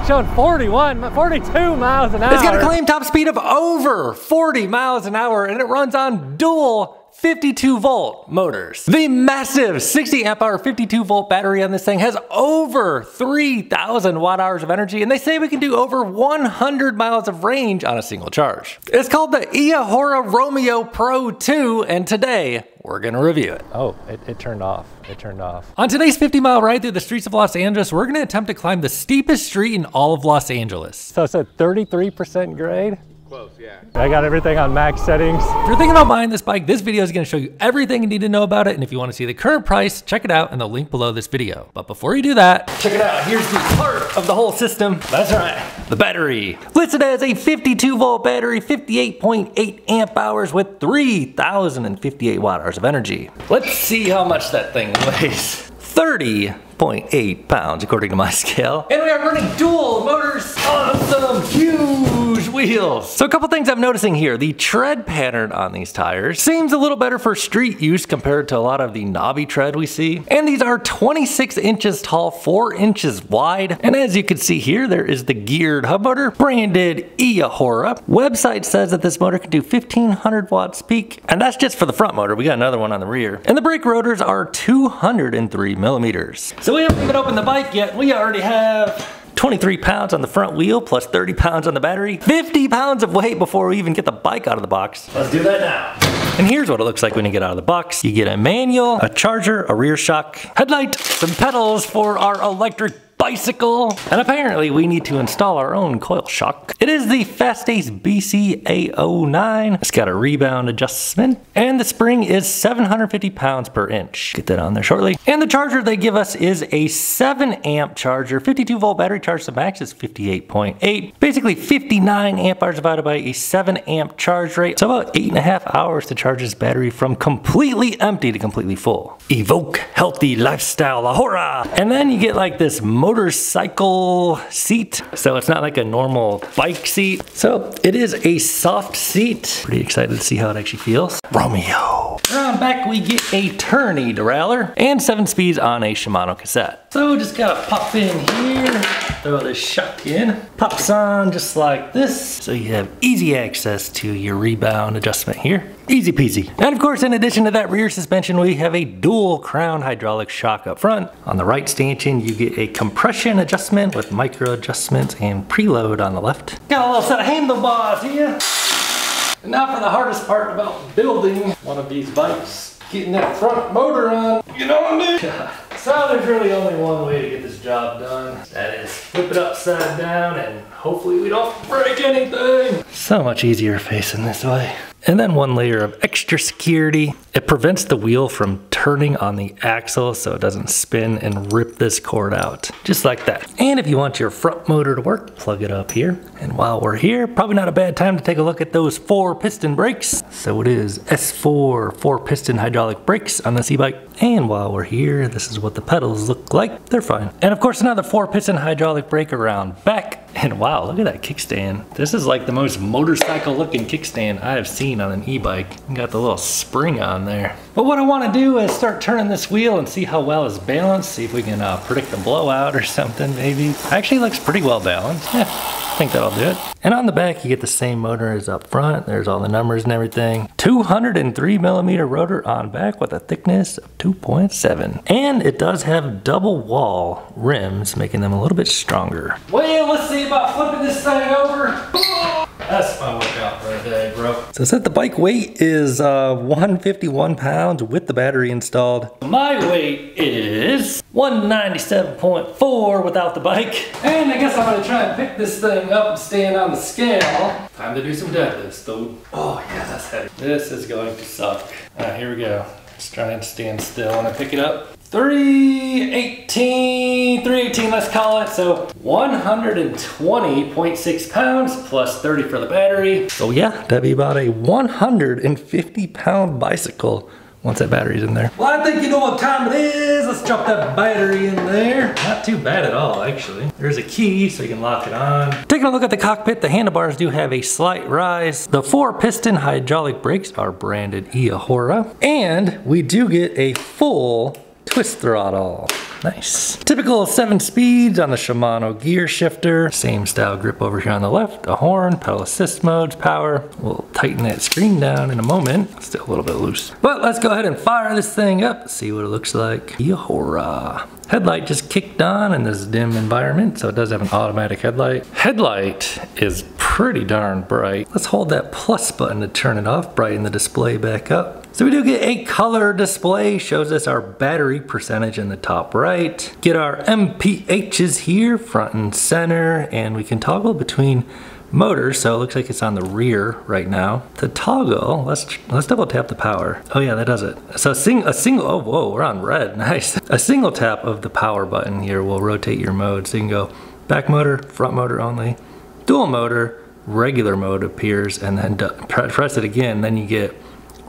showing 42 miles an hour. It's got a claimed top speed of over 40 miles an hour, and it runs on dual 52 volt motors. The massive 60 amp hour 52 volt battery on this thing has over 3,000 watt hours of energy, and they say we can do over 100 miles of range on a single charge. It's called the Eahora Romeo Pro II, and today we're gonna review it. Oh, it turned off. It turned off. On today's 50-mile ride through the streets of Los Angeles, we're gonna attempt to climb the steepest street in all of Los Angeles. So it's a 33% grade? Close, yeah. I got everything on max settings. If you're thinking about buying this bike, this video is going to show you everything you need to know about it. And if you want to see the current price, check it out in the link below this video. But before you do that, check it out. Here's the heart of the whole system. That's right, the battery. Listed as a 52 volt battery, 58.8 amp hours with 3,058 watt hours of energy. Let's see how much that thing weighs. 30.8 pounds according to my scale. And we are running dual motors on some huge wheels. So a couple things I'm noticing here. The tread pattern on these tires seems a little better for street use compared to a lot of the knobby tread we see. And these are 26 inches tall, 4 inches wide. And as you can see here, there is the geared hub motor, branded Eahora. Website says that this motor can do 1,500 watts peak, and that's just for the front motor. We got another one on the rear. And the brake rotors are 203 millimeters. So we haven't even opened the bike yet. We already have 23 pounds on the front wheel plus 30 pounds on the battery. 50 pounds of weight before we even get the bike out of the box. Let's do that now. And here's what it looks like when you get out of the box. You get a manual, a charger, a rear shock, headlight, some pedals for our electric bicycle, and apparently we need to install our own coil shock. It is the Fastace BC-A09. It's got a rebound adjustment, and the spring is 750 pounds per inch. Get that on there shortly. And the charger they give us is a 7 amp charger. 52 volt battery charge to max is 58.8. Basically 59 amp hours divided by a 7 amp charge rate. So about 8.5 hours to charge this battery from completely empty to completely full. Evoke healthy lifestyle, Eahora! And then you get like this motorcycle seat. So it's not like a normal bike seat. So it is a soft seat. Pretty excited to see how it actually feels. Romeo. Around back we get a tourney derailleur and 7 speeds on a Shimano cassette. So just gotta pop in here, throw this shock in, pops on just like this. So you have easy access to your rebound adjustment here. Easy peasy. And of course, in addition to that rear suspension, we have a dual crown hydraulic shock up front. On the right stanchion, you get a compression adjustment with micro adjustments and preload on the left. Got a little set of handlebars here. And now for the hardest part about building one of these bikes. Getting that front motor on. You know what I mean? So there's really only one way to get this job done. That is flip it upside down and hopefully we don't break anything. So much easier facing this way. And then one layer of extra security. It prevents the wheel from turning on the axle so it doesn't spin and rip this cord out. Just like that. And if you want your front motor to work, plug it up here. And while we're here, probably not a bad time to take a look at those 4-piston brakes. So it is S4 4-piston hydraulic brakes on this e-bike. And while we're here, this is what the pedals look like. They're fine. And of course, another 4-piston hydraulic brake around back. And wow, look at that kickstand. This is like the most motorcycle looking kickstand I have seen on an e-bike. Got the little spring on there. But what I want to do is start turning this wheel and see how well it's balanced. See if we can predict a blowout or something maybe. Actually looks pretty well balanced. Yeah, I think that'll do it. And on the back you get the same motor as up front. There's all the numbers and everything. 203 millimeter rotor on back with a thickness of 2.7. And it does have double wall rims, making them a little bit stronger. Well, let's see about flipping this thing over. That's my workout for the day, bro. So it said the bike weight is 151 pounds with the battery installed. My weight is 197.4 without the bike. And I guess I'm gonna try and pick this thing up and stand on the scale. Time to do some deadlifts though. Oh yeah, that's heavy. This is going to suck. All right, here we go. Let's try and stand still when I pick it up. 318, let's call it. So 120.6 pounds plus 30 for the battery. So yeah, that'd be about a 150 pound bicycle once that battery's in there. Well, I think you know what time it is. Let's drop that battery in there. Not too bad at all, actually. There's a key so you can lock it on. Taking a look at the cockpit, the handlebars do have a slight rise. The 4-piston hydraulic brakes are branded Eahora. And we do get a full twist throttle. Nice. Typical 7 speeds on the Shimano gear shifter. Same style grip over here on the left. A horn, pedal assist modes, power. We'll tighten that screen down in a moment. Still a little bit loose. But let's go ahead and fire this thing up. See what it looks like. Eahora. Headlight just kicked on in this dim environment, so it does have an automatic headlight. Headlight is pretty darn bright. Let's hold that plus button to turn it off, brighten the display back up. So we do get a color display, shows us our battery percentage in the top right. Get our MPHs here, front and center, and we can toggle between motors, so it looks like it's on the rear right now. To toggle, let's double tap the power. Oh yeah, that does it. So a single, oh whoa, we're on red, nice. A single tap of the power button here will rotate your mode. So you can go back motor, front motor only, dual motor, regular mode appears, and then press it again, then you get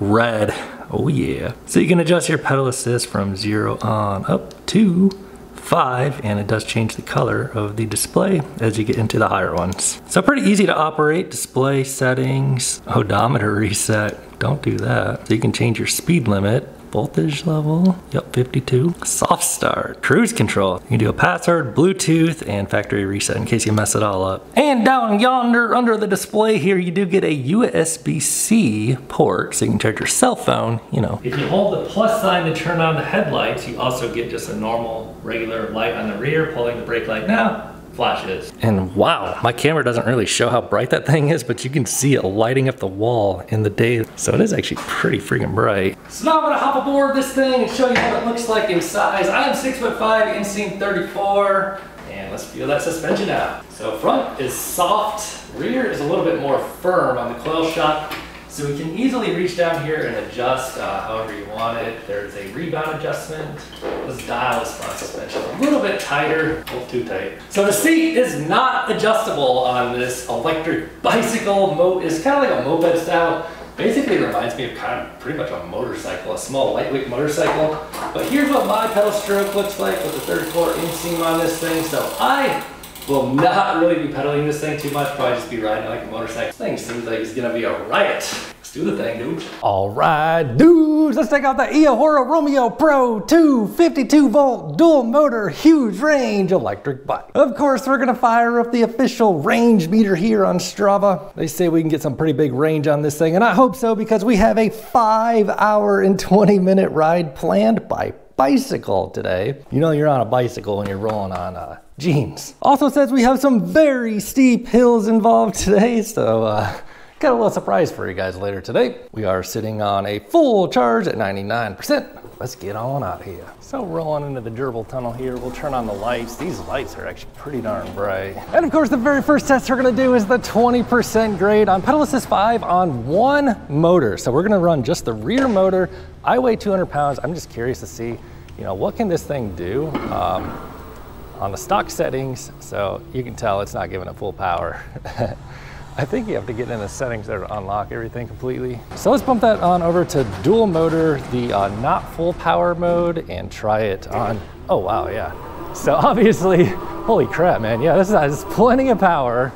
red. Oh yeah. So you can adjust your pedal assist from 0 on up to 5, and it does change the color of the display as you get into the higher ones. So pretty easy to operate. Display settings, odometer reset, don't do that. So you can change your speed limit, voltage level, yep, 52. Soft start, cruise control. You can do a password, Bluetooth, and factory reset in case you mess it all up. And down yonder under the display here, you do get a USB-C port, so you can charge your cell phone, you know. If you hold the plus sign to turn on the headlights, you also get just a normal, regular light on the rear. Pulling the brake light now, flashes. And wow, my camera doesn't really show how bright that thing is, but you can see it lighting up the wall in the day. So it is actually pretty freaking bright. So now I'm gonna hop aboard this thing and show you what it looks like in size. I am 6'5", inseam 34, and let's feel that suspension out. So front is soft, rear is a little bit more firm on the coil shock. So we can easily reach down here and adjust however you want it. There's a rebound adjustment. Let's dial this front suspension a little bit tighter, a little too tight. So the seat is not adjustable on this electric bicycle. It's kind of like a moped style. Basically it reminds me of kind of pretty much a motorcycle, a small lightweight motorcycle. But here's what my pedal stroke looks like with the 34 inseam on this thing. So I will not really be pedaling this thing too much, probably just be riding like a motorcycle. This thing seems like it's gonna be a riot. Let's do the thing, dude. All right, dudes, let's check out the Eahora Romeo Pro II 52 volt dual motor huge range electric bike. Of course, we're gonna fire up the official range meter here on Strava. They say we can get some pretty big range on this thing, and I hope so because we have a 5-hour and 20-minute ride planned by bicycle today. You know you're on a bicycle when you're rolling on jeans. Also says we have some very steep hills involved today, so got a little surprise for you guys later today. We are sitting on a full charge at 99%. Let's get on out here. So rolling into the gerbil tunnel here, we'll turn on the lights. These lights are actually pretty darn bright. And of course, the very first test we're gonna do is the 20% grade on pedal assist 5 on one motor. So we're gonna run just the rear motor. I weigh 200 pounds. I'm just curious to see, you know, what can this thing do on the stock settings. So you can tell it's not giving it full power. I think you have to get in the settings there to unlock everything completely. So let's bump that on over to dual motor, the not full power mode, and try it on. Oh wow, yeah. So obviously, holy crap, man. Yeah, this has plenty of power,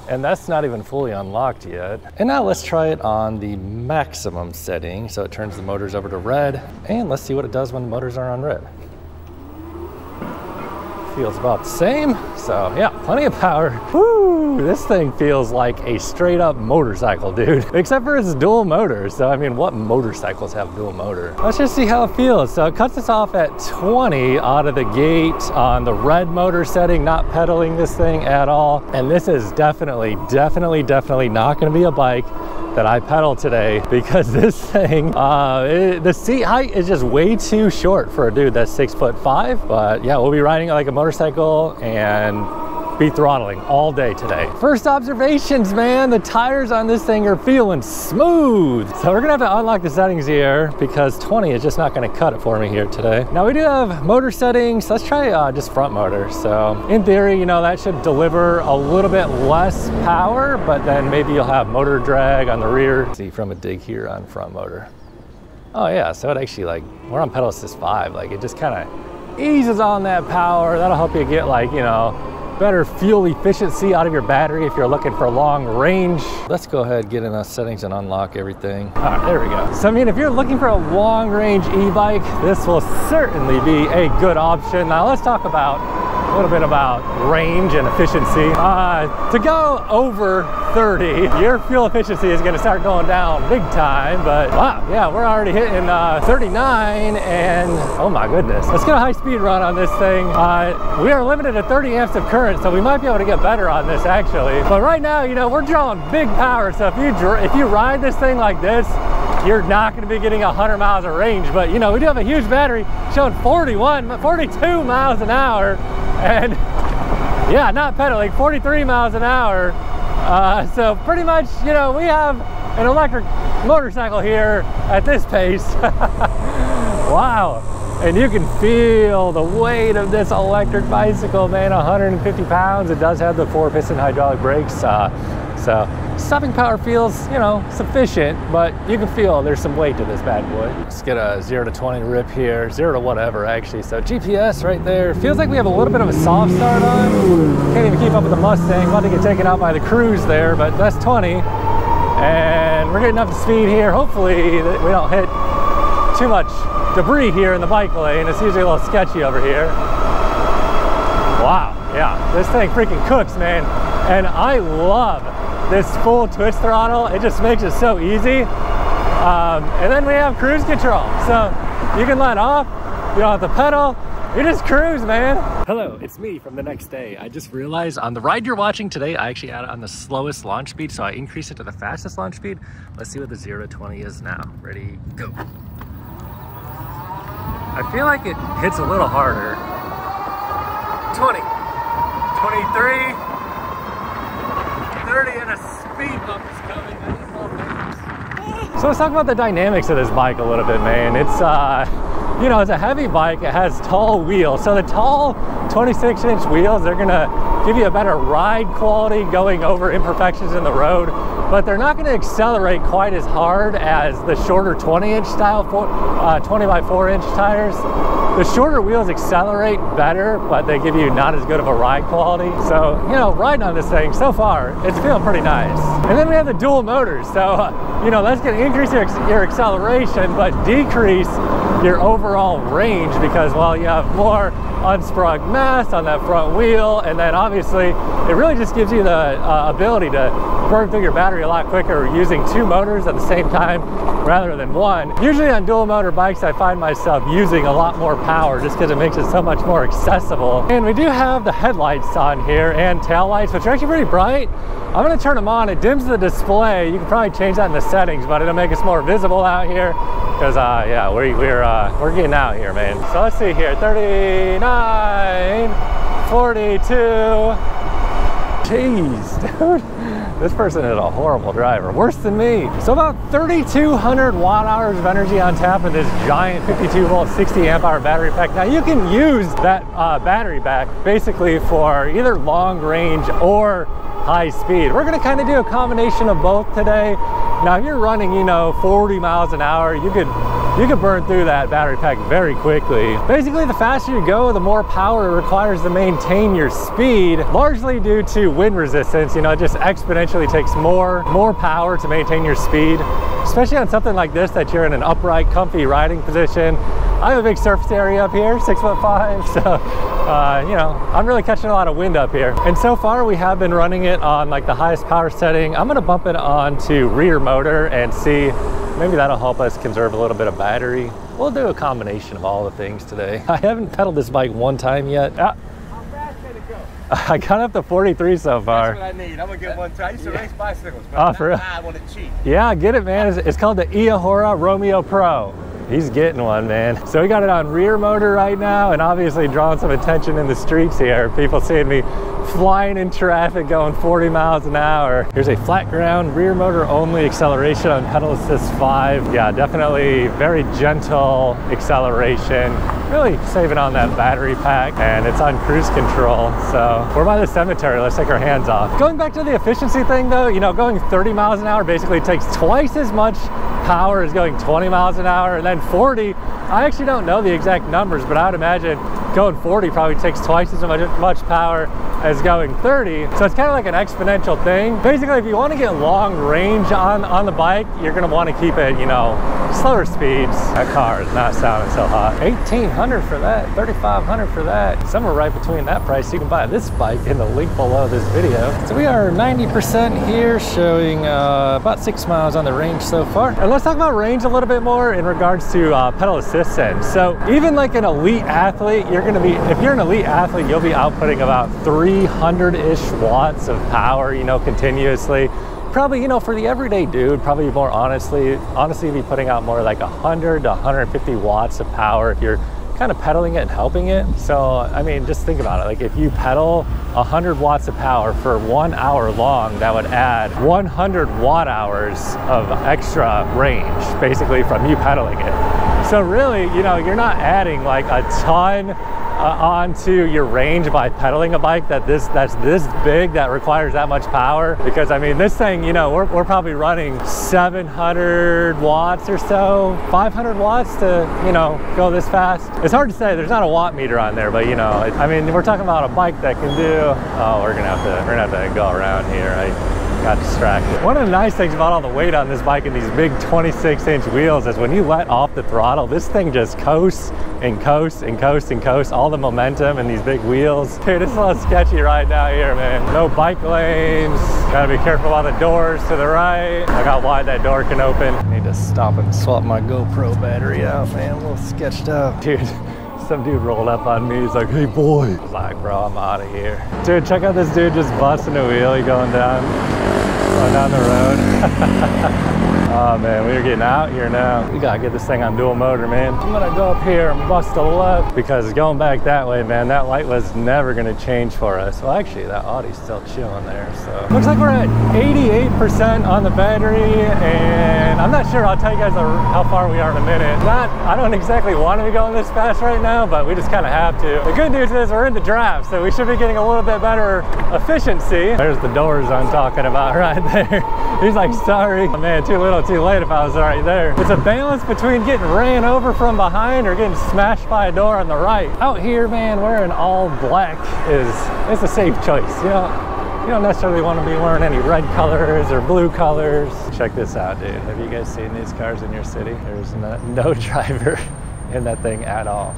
and that's not even fully unlocked yet. And now let's try it on the maximum setting. So it turns the motors over to red, and let's see what it does when the motors are on red. Feels about the same. So yeah, plenty of power. Woo, this thing feels like a straight up motorcycle, dude. Except for its dual motor. So I mean, what motorcycles have dual motor? Let's just see how it feels. So it cuts us off at 20 out of the gate on the red motor setting, not pedaling this thing at all. And this is definitely not gonna be a bike that I pedal today, because this thing, the seat height is just way too short for a dude that's 6'5". But yeah, we'll be riding like a motorcycle and be throttling all day today. First observations, man, the tires on this thing are feeling smooth. So we're gonna have to unlock the settings here because 20 is just not gonna cut it for me here today. Now we do have motor settings. Let's try just front motor. So in theory, you know, that should deliver a little bit less power, but then maybe you'll have motor drag on the rear. See from a dig here on front motor. Oh yeah, so it actually, like, we're on pedal assist 5, like it just kind of eases on that power. That'll help you get, like, you know, better fuel efficiency out of your battery if you're looking for long range. Let's go ahead, get in the settings and unlock everything. All right, there we go. So I mean, if you're looking for a long range e-bike, this will certainly be a good option. Now let's talk about a little bit about range and efficiency. To go over 30, your fuel efficiency is going to start going down big time, but wow, yeah, we're already hitting 39, and oh my goodness. Let's get a high speed run on this thing. We are limited to 30 amps of current, so we might be able to get better on this actually. But right now, you know, we're drawing big power, so if you ride this thing like this, you're not going to be getting 100 miles of range. But you know, we do have a huge battery showing 42 miles an hour, and yeah, not pedaling, 43 miles an hour. So pretty much, you know, we have an electric motorcycle here at this pace. Wow. And you can feel the weight of this electric bicycle, man, 150 pounds. It does have the 4-piston hydraulic brakes. So stopping power feels, you know, sufficient, but you can feel there's some weight to this bad boy. Let's get a 0 to 20 rip here, 0 to whatever actually. So GPS right there. Feels like we have a little bit of a soft start on. Can't even keep up with the Mustang. About to get taken out by the Cruise there, but that's 20. And we're getting up to speed here. Hopefully we don't hit too much debris here in the bike lane. It's usually a little sketchy over here. Wow, yeah, this thing freaking cooks, man. And I love this full twist throttle. It just makes it so easy. And then we have cruise control. So you can let off, you don't have to pedal, you just cruise, man. Hello, it's me from the next day. I just realized on the ride you're watching today, I actually had it on the slowest launch speed, so I increased it to the fastest launch speed. Let's see what the 0 to 20 is now. Ready, go. I feel like it hits a little harder. 20, 23, 30, and a speed bump is coming. So let's talk about the dynamics of this bike a little bit, man. It's, you know, it's a heavy bike. It has tall wheels. So the tall 26-inch wheels, they're gonna give you a better ride quality going over imperfections in the road, but they're not gonna accelerate quite as hard as the shorter 20-inch style 20 by 4-inch tires. The shorter wheels accelerate better, but they give you not as good of a ride quality. So, you know, riding on this thing so far, it's feeling pretty nice. And then we have the dual motors. So, you know, that's gonna increase your acceleration, but decrease your overall range because, well, you have more unsprung mass on that front wheel, and then obviously it really just gives you the ability to burn through your battery a lot quicker using 2 motors at the same time rather than 1. Usually on dual motor bikes I find myself using a lot more power just because it makes it so much more accessible. And we do have the headlights on here and tail lights, which are actually pretty bright. I'm going to turn them on. It dims the display. You can probably change that in the settings, but it'll make us more visible out here because yeah, we're getting out here, man. So let's see here, 39, 42. Jeez, dude. This person is a horrible driver, worse than me. So about 3,200 watt hours of energy on tap in this giant 52 volt 60 amp hour battery pack. Now you can use that battery pack basically for either long range or high speed. We're gonna kind of do a combination of both today. Now if you're running, you know, 40 miles an hour, you could burn through that battery pack very quickly. Basically, the faster you go, the more power it requires to maintain your speed, largely due to wind resistance. You know, it just exponentially takes more power to maintain your speed, especially on something like this that you're in an upright, comfy riding position. I have a big surface area up here, 6'5", so you know, I'm really catching a lot of wind up here. And so far we have been running it on like the highest power setting. I'm gonna bump it on to rear motor and see, maybe that'll help us conserve a little bit of battery. We'll do a combination of all the things today. I haven't pedaled this bike one time yet. How fast can it go? I got up to 43 so far. That's what I need. I'm gonna get one try. I used to race bicycles, but I want to cheat. Yeah, get it, man. It's called the Eahora Romeo Pro. He's getting one, man. So we got it on rear motor right now, and obviously drawing some attention in the streets here. People seeing me flying in traffic going 40 miles an hour. Here's a flat ground, rear motor only acceleration on pedal assist 5. Yeah, definitely very gentle acceleration. Really saving on that battery pack, and it's on cruise control. So we're by the cemetery. Let's take our hands off. Going back to the efficiency thing though, you know, going 30 miles an hour basically takes twice as much power is going 20 miles an hour, and then 40, I actually don't know the exact numbers, but I would imagine going 40 probably takes twice as much power as going 30. So it's kind of like an exponential thing. Basically, if you want to get long range on the bike, you're going to want to keep it, you know, slower speeds. That car is not sounding so hot. 1,800 for that, 3,500 for that. Somewhere right between that price, you can buy this bike in the link below this video. So we are 90% here, showing about 6 miles on the range so far. And let's talk about range a little bit more in regards to pedal assist send. So even like an elite athlete, you're going to be, if you're an elite athlete, you'll be outputting about 300-ish watts of power, you know, continuously. Probably, you know, for the everyday dude, probably more honestly be putting out more like 100 to 150 watts of power if you're kind of pedaling it and helping it. So, I mean, just think about it. Like if you pedal 100 watts of power for 1 hour long, that would add 100 watt hours of extra range, basically from you pedaling it. So really, you know, you're not adding like a ton onto your range by pedaling a bike that's this big, that requires that much power. Because I mean, this thing, you know, we're probably running 700 watts or so, 500 watts to, you know, go this fast. It's hard to say, there's not a watt meter on there, but you know, I mean, we're talking about a bike that can do, oh, we're gonna have to go around here. I got distracted. One of the nice things about all the weight on this bike and these big 26-inch wheels is when you let off the throttle, this thing just coasts and coasts and coasts and coasts. All the momentum in these big wheels. Dude, it's a little sketchy right now here, man. No bike lanes. Gotta be careful about the doors to the right. Look how wide that door can open. I need to stop and swap my GoPro battery out, man. A little sketched out. Dude, some dude rolled up on me. He's like, hey boy. I was like, bro, I'm out of here. Dude, check out this dude just busting a wheelie going down the road. Oh man, we are getting out here now. We gotta get this thing on dual motor, man. I'm gonna go up here and bust a left, because going back that way, man, that light was never gonna change for us. Well, actually, that Audi's still chilling there, so. Looks like we're at 88% on the battery, and I'm not sure, I'll tell you guys how far we are in a minute. I don't exactly want to be going this fast right now, but we just kind of have to. The good news is we're in the draft, so we should be getting a little bit better efficiency. There's the doors I'm talking about right there. He's like, sorry. Oh, man, too little too late if I was right there. It's a balance between getting ran over from behind or getting smashed by a door on the right. Out here, man, wearing all black is a safe choice. You don't necessarily want to be wearing any red colors or blue colors. Check this out, dude. Have you guys seen these cars in your city? There's no driver in that thing at all.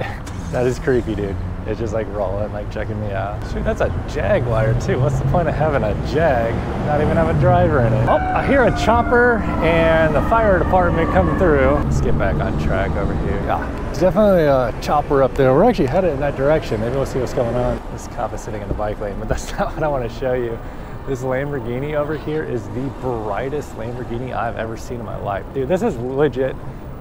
That is creepy, dude. It's just like rolling, like checking me out. Shoot, that's a Jaguar too. What's the point of having a Jag, not even have a driver in it? Oh, I hear a chopper and the fire department coming through. Let's get back on track over here. Yeah, it's definitely a chopper up there. We're actually headed in that direction. Maybe we'll see what's going on. This cop is sitting in the bike lane, but that's not what I want to show you. This Lamborghini over here is the brightest Lamborghini I've ever seen in my life. Dude, this is legit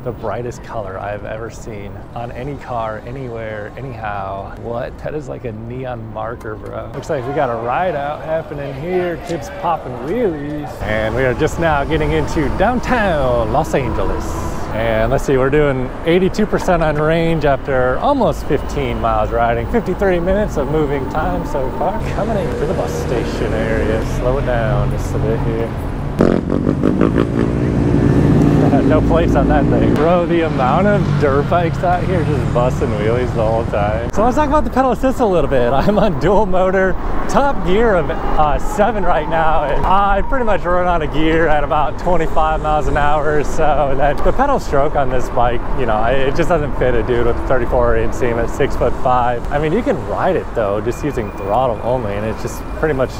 the brightest color I've ever seen on any car, anywhere, anyhow. What? That is like a neon marker, bro. Looks like we got a ride out happening here. Kids popping wheelies. And we are just now getting into downtown Los Angeles. And let's see, we're doing 82% on range after almost 15 miles riding. 53 minutes of moving time so far. Coming into the bus station area. Slow it down just a bit here. No place on that thing. Bro, the amount of dirt bikes out here just busting wheelies the whole time. So let's talk about the pedal assist a little bit. I'm on dual motor, top gear of 7 right now. And I pretty much run on a gear at about 25 miles an hour or so. That the pedal stroke on this bike, you know, it just doesn't fit a dude with a 34-inch seam at 6'5". I mean, you can ride it though, just using throttle only, and it just pretty much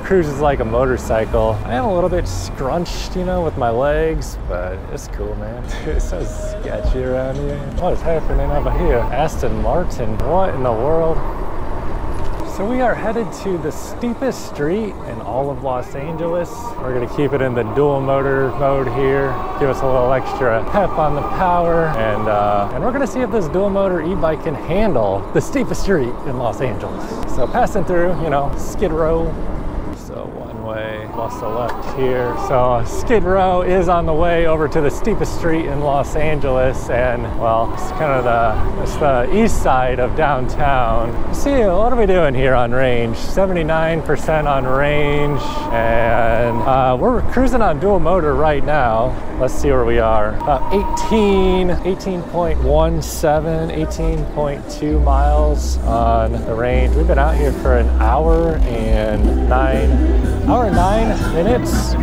cruises like a motorcycle. I am a little bit scrunched, you know, with my legs, but it's cool, man. Dude, it's so sketchy around here. What is happening over here? Aston Martin, what in the world? So we are headed to the steepest street in all of Los Angeles. We're gonna keep it in the dual motor mode here, give us a little extra pep on the power, and we're gonna see if this dual motor e-bike can handle the steepest street in Los Angeles. So passing through, you know, Skid Row. So one way, lost the left here. So Skid Row is on the way over to the steepest street in Los Angeles, and well, it's kind of the east side of downtown. Let's see, what are we doing here on range? 79% on range, and we're cruising on dual motor right now. Let's see where we are. About 18.17, 18.2 miles on the range. We've been out here for an hour and 9 minutes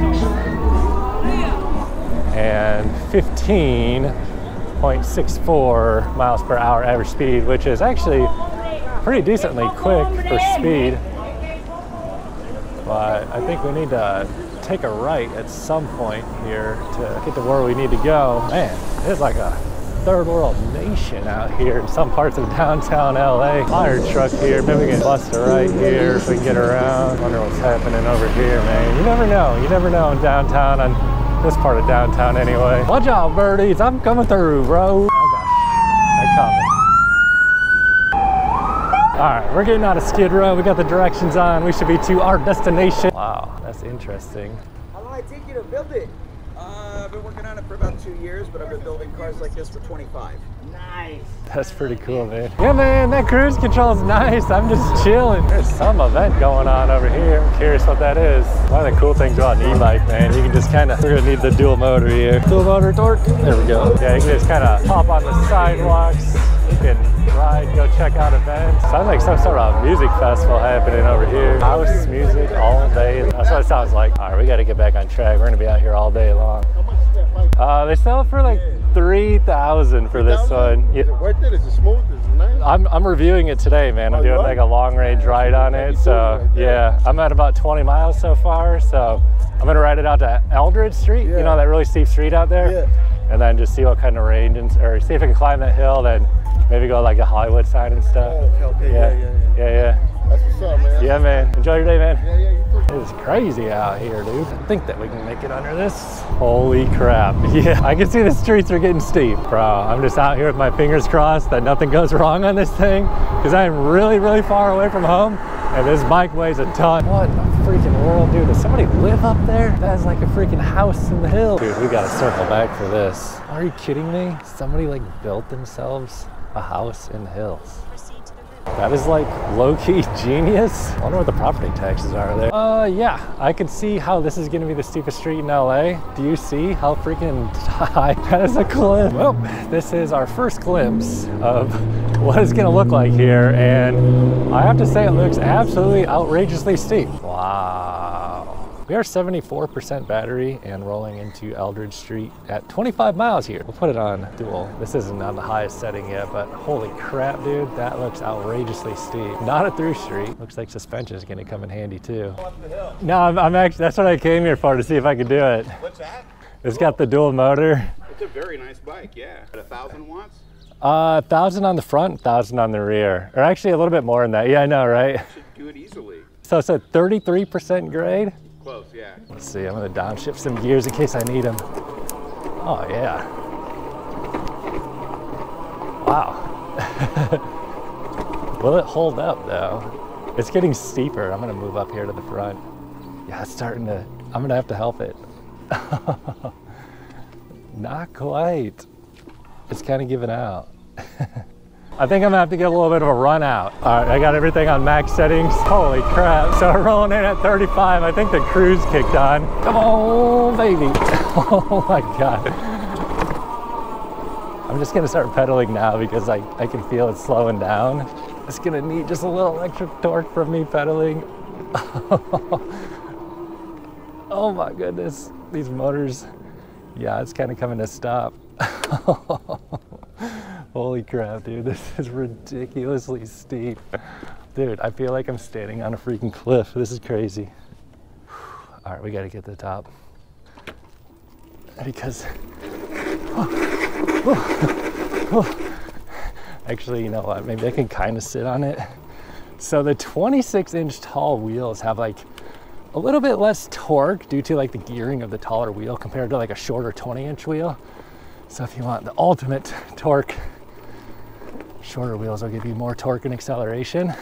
and 15.64 miles per hour average speed, which is actually pretty decently quick for speed. But I think we need to take a right at some point here to get to where we need to go. Man, it's like a third world nation out here in some parts of downtown LA. Fire truck here, maybe we can bust a right here if we can get around. Wonder what's happening over here, man. You never know in downtown, on this part of downtown anyway. Watch out, birdies, I'm coming through, bro. Oh gosh, they're coming. All right, we're getting out of Skid Row. We got the directions on. We should be to our destination. Wow, that's interesting. How long did it take you to build it? I've been working on it for about 2 years, but I've been building cars like this for 25. Nice. That's pretty cool, man. Yeah, man, that cruise control is nice. I'm just chilling. There's some event going on over here. I'm curious what that is. One of the cool things about an e-bike, man, you can just kind of, we're gonna need the dual motor here. Dual motor torque. There we go. Yeah, you can just kind of hop on the sidewalks. You can ride, go check out events. Sounds like some sort of music festival happening over here. House music all day. That's what it sounds like. All right, we got to get back on track. We're gonna be out here all day long. They sell it for like $3,000 for this one. Is it worth it? Is it smooth? Is it nice? I'm reviewing it today, man. I'm doing like a long range ride on it. So yeah, I'm at about 20 miles so far. So I'm gonna ride it out to Eldridge Street. You know, that really steep street out there. Yeah. And then just see what kind of range, or see if I can climb that hill, then maybe go like a Hollywood sign and stuff. Oh, okay. Yeah. That's what's up, man. Yeah, man. Enjoy your day, man. Yeah, you too. It's crazy out here, dude. I think that we can make it under this. Holy crap. Yeah, I can see the streets are getting steep. Bro, I'm just out here with my fingers crossed that nothing goes wrong on this thing, because I'm really, really far away from home, and this bike weighs a ton. What in the freaking world, dude? Does somebody live up there? That's like a freaking house in the hill. Dude, we gotta circle back for this. Are you kidding me? Somebody like built themselves a house in the hills. That is like low-key genius. I wonder what the property taxes are there. Yeah, I can see how this is gonna be the steepest street in LA. Do you see how freaking high that is a cliff? Well, this is our first glimpse of what it's gonna look like here, and I have to say it looks absolutely outrageously steep. Wow. We are 74% battery and rolling into Eldridge Street at 25 miles here. We'll put it on dual. This isn't on the highest setting yet, but holy crap, dude, that looks outrageously steep. Not a through street. Looks like suspension is gonna come in handy too. No, I'm actually, that's what I came here for, to see if I could do it. What's that? It's got the dual motor. It's a very nice bike, yeah. At 1,000 watts? 1,000 on the front, 1,000 on the rear. Or actually a little bit more than that. Yeah, I know, right? Should do it easily. So it's a 33% grade? Close, yeah. Let's see, I'm gonna downshift some gears in case I need them. Oh yeah. Wow. Will it hold up though? It's getting steeper. I'm gonna move up here to the front. Yeah, it's starting to, I'm gonna have to help it. Not quite. It's kind of giving out. I think I'm gonna have to get a little bit of a run out. All right, I got everything on max settings. Holy crap. So we're rolling in at 35. I think the cruise kicked on. Come on, baby. Oh my God. I'm just gonna start pedaling now because I can feel it slowing down. It's gonna need just a little extra torque from me pedaling. Oh my goodness, these motors. Yeah, it's kind of coming to stop. Holy crap, dude, this is ridiculously steep. Dude, I feel like I'm standing on a freaking cliff. This is crazy. All right, we gotta get to the top. Because, actually, you know what? Maybe I can kind of sit on it. So the 26-inch tall wheels have like a little bit less torque due to like the gearing of the taller wheel compared to like a shorter 20-inch wheel. So if you want the ultimate torque, shorter wheels will give you more torque and acceleration,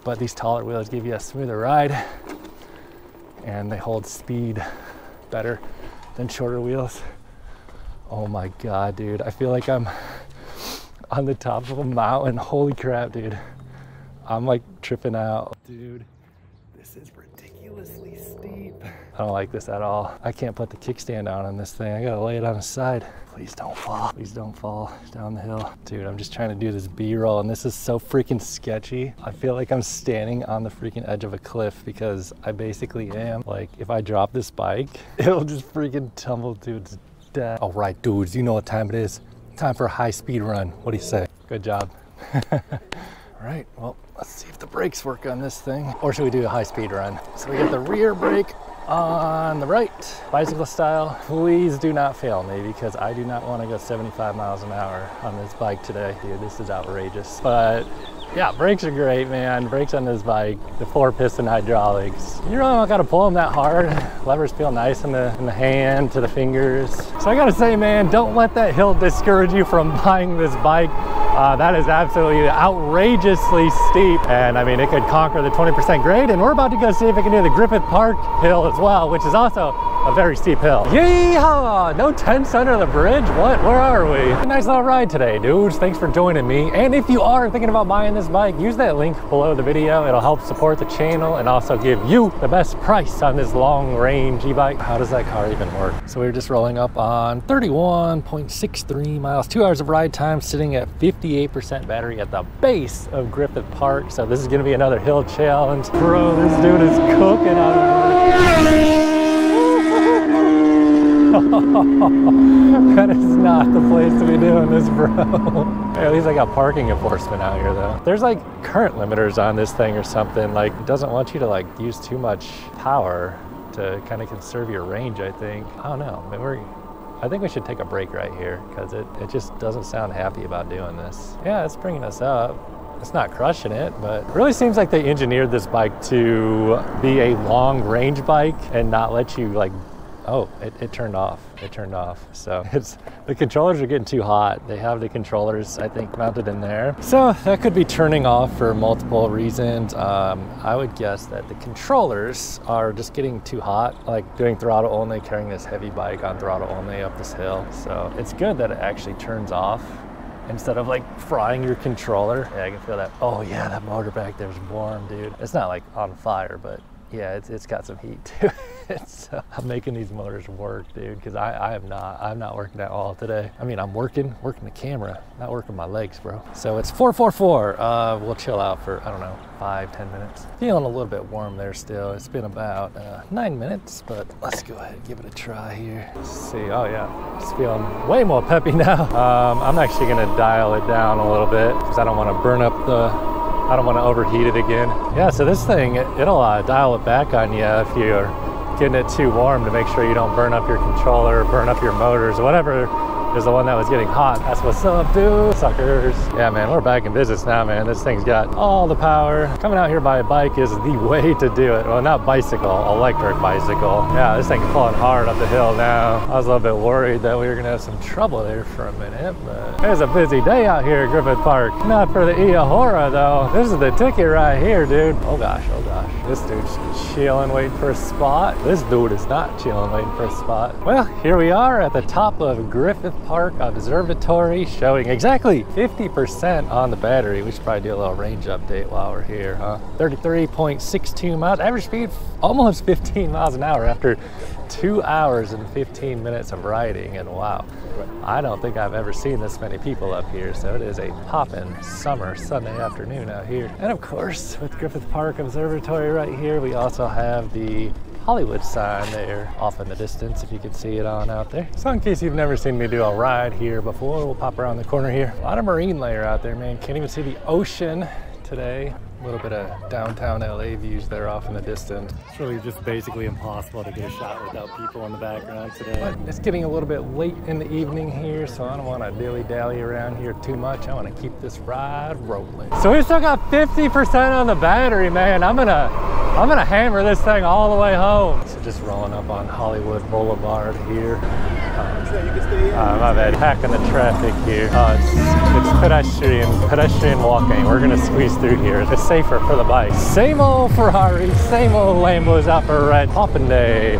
but these taller wheels give you a smoother ride. and they hold speed better than shorter wheels. Oh my God, dude. I feel like I'm on the top of a mountain. Holy crap, dude. I'm like tripping out. Dude, this is ridiculously steep. I don't like this at all. I can't put the kickstand on this thing. I gotta lay it on the side. Please don't fall. Please don't fall down the hill. Dude, I'm just trying to do this B-roll and this is so freaking sketchy. I feel like I'm standing on the freaking edge of a cliff because I basically am. Like, if I drop this bike, it'll just freaking tumble to its death. All right, dudes, you know what time it is. Time for a high speed run. What do you say? Good job. All right, well, let's see if the brakes work on this thing. Or should we do a high speed run? So we got the rear brake on the right, bicycle style. Please do not fail me because I do not want to go 75 miles an hour on this bike today. Dude, this is outrageous. But yeah, brakes are great, man. Brakes on this bike, the 4-piston hydraulics. You really don't gotta pull them that hard. Levers feel nice in the hand to the fingers. So I gotta say, man, don't let that hill discourage you from buying this bike. That is absolutely outrageously steep. And I mean, it could conquer the 20% grade. And we're about to go see if it can do the Griffith Park hill as well, which is also a very steep hill. Yeehaw! No tents under the bridge? What? Where are we? A nice little ride today, dudes. Thanks for joining me. And if you are thinking about buying this bike, use that link below the video. It'll help support the channel and also give you the best price on this long range e-bike. How does that car even work? So we're just rolling up on 31.63 miles, 2 hours of ride time, sitting at 58% battery at the base of Griffith Park. So this is gonna be another hill challenge. Bro, this dude is cooking out of that is not the place to be doing this, bro. Hey, at least I got parking enforcement out here though. There's like current limiters on this thing or something. Like, it doesn't want you to like use too much power to kind of conserve your range, I think. I don't know. I mean, I think we should take a break right here because it just doesn't sound happy about doing this. Yeah, it's bringing us up. It's not crushing it, but it really seems like they engineered this bike to be a long range bike and not let you like, oh, it turned off. It turned off. So the controllers are getting too hot. They have the controllers, I think, mounted in there. So that could be turning off for multiple reasons. I would guess that the controllers are just getting too hot, like doing throttle only, carrying this heavy bike on throttle only up this hill. So it's good that it actually turns off instead of like frying your controller. Yeah, I can feel that. Oh yeah, that motor back there is warm, dude. It's not like on fire, but yeah, it's got some heat to it. So I'm making these motors work, dude, because I'm not working at all today. I mean, I'm working the camera, not working my legs, bro. So it's 444. We'll chill out for, I don't know, 5-10 minutes. Feeling a little bit warm there still. It's been about 9 minutes, but let's go ahead and give it a try here. Let's see. Oh yeah, it's feeling way more peppy now. I'm actually gonna dial it down a little bit because I don't want to burn up I don't want to overheat it again. Yeah, so this thing, it'll dial it back on you if you're getting it too warm to make sure you don't burn up your controller, burn up your motors, whatever is the one that was getting hot. That's what's up, dude, suckers. Yeah, man, we're back in business now, man. This thing's got all the power. Coming out here by a bike is the way to do it. Well, not bicycle, electric bicycle. Yeah, this thing's pulling hard up the hill now. I was a little bit worried that we were gonna have some trouble there for a minute, but it's a busy day out here at Griffith Park. Not for the Eahora, though. This is the ticket right here, dude. Oh gosh, oh gosh. This dude's chilling, waiting for a spot. This dude is not chilling, waiting for a spot. Well, here we are at the top of Griffith Park Observatory, showing exactly 50% on the battery. We should probably do a little range update while we're here, huh? 33.62 miles, average speed almost 15 miles an hour after 2 hours and 15 minutes of riding. And wow, I don't think I've ever seen this many people up here. So it is a poppin' summer Sunday afternoon out here. And of course, with Griffith Park Observatory right here, we also have the Hollywood sign there off in the distance, if you can see it on out there. So in case you've never seen me do a ride here before, we'll pop around the corner here. A lot of marine layer out there, man. Can't even see the ocean today. A little bit of downtown LA views there off in the distance. It's really just basically impossible to get a shot without people in the background today. But it's getting a little bit late in the evening here, so I don't want to dilly-dally around here too much. I want to keep this ride rolling. So we still got 50% on the battery, man. I'm gonna hammer this thing all the way home. So just rolling up on Hollywood Boulevard here. pounds. Yeah, you can stay in. My bad. Hacking the traffic here. It's pedestrian walking. We're gonna squeeze through here. It's safer for the bike. Same old Ferrari, same old Lambos out for a ride. Poppin' day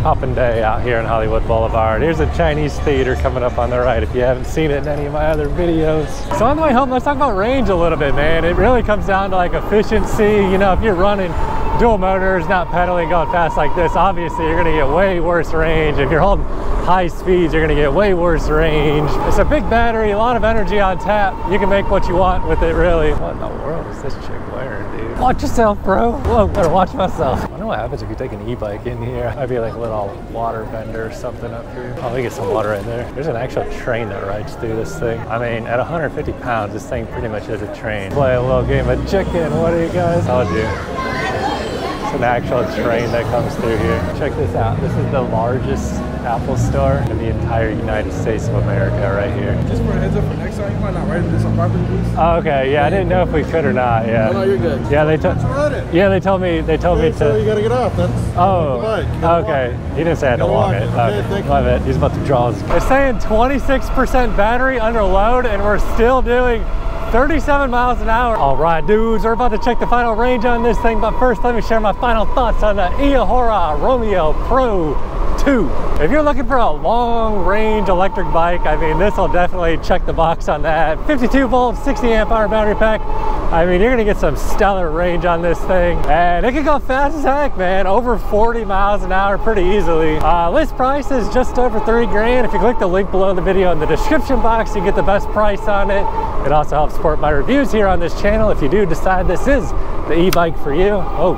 out here in Hollywood Boulevard. Here's a Chinese theater coming up on the right if you haven't seen it in any of my other videos. So on the way home, let's talk about range a little bit, man. It really comes down to like efficiency. You know, if you're running dual motors, not pedaling, going fast like this, obviously you're gonna get way worse range. If you're holding high speeds, you're gonna get way worse range. It's a big battery, a lot of energy on tap. You can make what you want with it, really. What in the world is this chick wearing, dude? Watch yourself, bro. Whoa, better watch myself. I wonder what happens if you take an e-bike in here. Might be like a little water bender or something up here. Oh, we get some water in there. There's an actual train that rides through this thing. I mean, at 150 pounds, this thing pretty much is a train. Play a little game of chicken. What do you guys? Told you. It's an actual train that comes through here. Check this out. This is the largest Apple store in the entire United States of America right here. Just for a heads up for next time, you might not ride into some property, please. Oh, okay, yeah, I didn't know if we could or not. Yeah. No, you're good. Yeah, they told. Yeah, they told me. They told me to. So you gotta get off. That's Oh, the bike. okay. He didn't say I had to walk it. Okay, thank you. Love it. He's about to draw his. It's saying 26% battery under load, and we're still doing 37 miles an hour. All right, dudes, we're about to check the final range on this thing, but first let me share my final thoughts on the Eahora Romeo Pro II. If you're looking for a long range electric bike, I mean, this will definitely check the box on that. 52 volt, 60 amp hour battery pack. I mean, you're gonna get some stellar range on this thing, and it can go fast as heck, man. Over 40 miles an hour pretty easily. List price is just over $3 grand. If you click the link below the video in the description box, you get the best price on it. It also helps support my reviews here on this channel if you do decide this is the e-bike for you. Oh,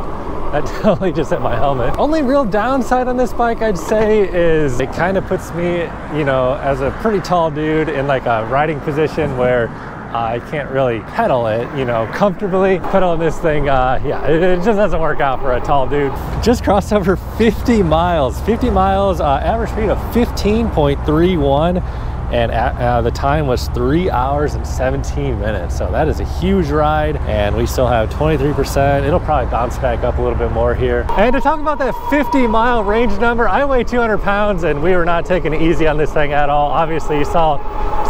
that totally just hit my helmet. Only real downside on this bike, I'd say, is it kind of puts me, you know, as a pretty tall dude in like a riding position where I can't really pedal it, you know, comfortably. Pedaling this thing, yeah, it just doesn't work out for a tall dude. Just crossed over 50 miles. 50 miles, average speed of 15.31. And the time was 3 hours and 17 minutes. So that is a huge ride, and we still have 23%. It'll probably bounce back up a little bit more here. And to talk about that 50-mile range number, I weigh 200 pounds, and we were not taking it easy on this thing at all. Obviously, you saw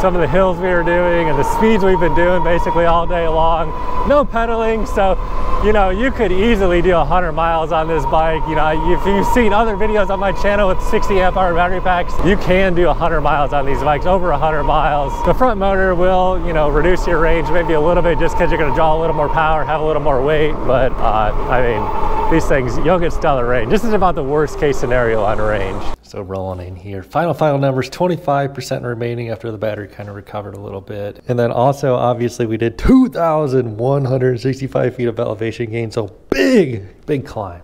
some of the hills we were doing and the speeds we've been doing basically all day long. No pedaling, so you know, you could easily do 100 miles on this bike. You know, if you've seen other videos on my channel with 60 amp hour battery packs, you can do 100 miles on these bikes, over 100 miles. The front motor will, you know, reduce your range maybe a little bit just because you're going to draw a little more power, have a little more weight. But I mean, these things, you'll get stellar range. This is about the worst case scenario on range. So rolling in here, final numbers, 25% remaining after the battery kind of recovered a little bit. And then also, obviously, we did 2,165 feet of elevation gain. So big climb.